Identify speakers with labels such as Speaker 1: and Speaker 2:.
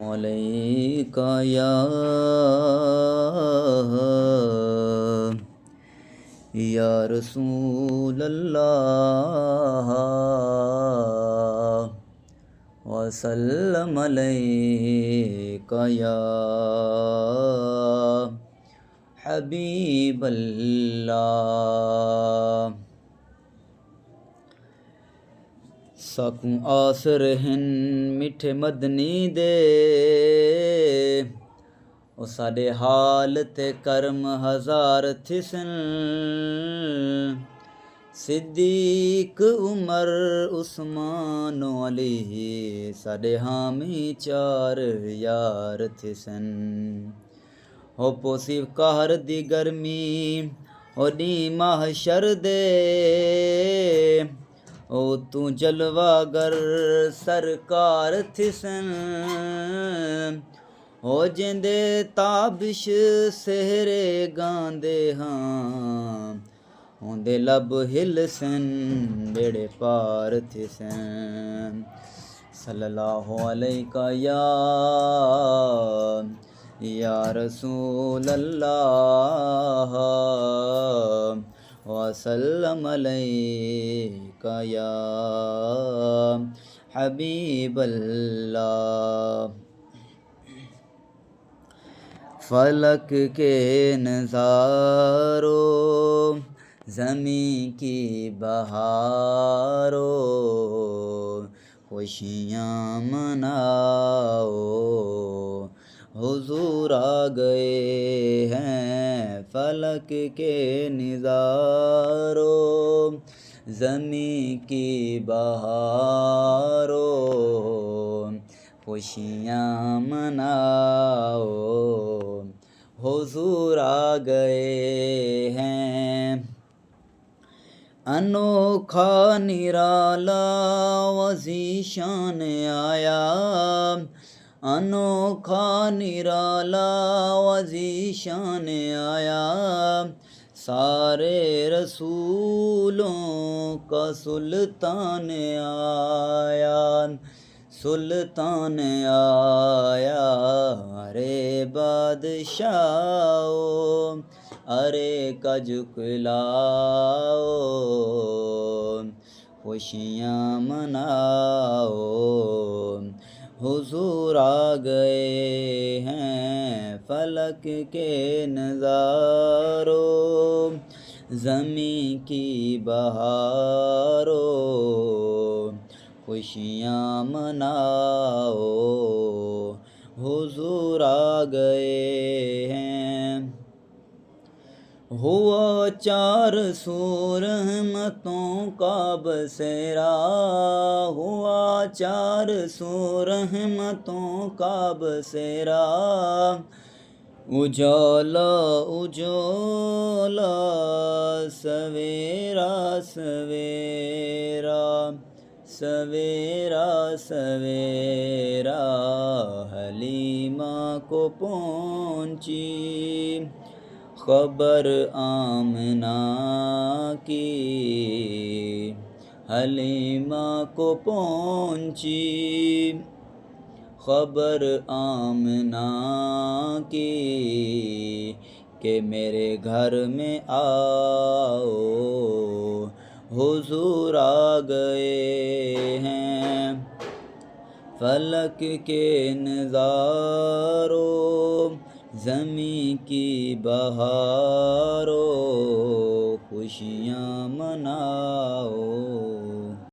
Speaker 1: علیکہ یا رسول اللہ وسلم علیکہ یا حبیب اللہ۔ ساکوں آسر ہن میٹھے مدنی دے، او ساڈے حال تے کرم ہزار تھسن۔ صدیق عمر عثمان و علی ساڈے حامی چار یار تھسن۔ ہو پوسی قہر دی گرمی او ڈی محشر دے، او تو جلوہ گر سرکار تھسن۔ او جیندے تابش سہرے گاندے ہاں، ہوندے لب ہلسن بیڑے پار تھسن۔ صلی اللہ علیکہ یا رسول اللہ وسلم علیکہ یا حبیب اللہ۔ فلک کے نظارو زمین کی بہارو، خوشیاں مناؤ حضور آ گئے ہیں۔ فلک کے نظارو زمین کی بہارو، خوشیاں مناؤ حضور آ گئے ہیں۔ انوکھا نرالا وذیشان آیا، انوکھا نرالا وذیشان آیا، سارے رسولوں کا سلطان آیا، سلطان آیا۔ ارے بادشاہو ارے کجکلاؤ، خوشیاں مناؤ حضور آ گئے ہیں۔ فلک کے نظارو زمین کی بہارو، خوشیاں مناؤ حضور آ گئے ہیں۔ ہوا چار سو رحمتوں کا بسیرا، ہوا چار سو رحمتوں کا بسیرا، اجالا اجالا سویرا سویرا، سویرا سویرا حلیمہ کو پہنچی خبر آمنہ کی، حلیمہ کو پہنچی خبر آمنہ کی، کہ میرے گھر میں آؤ حضور آ گئے ہیں۔ فلک کے نظارو زمین کی بہارو، خوشیاں مناؤ۔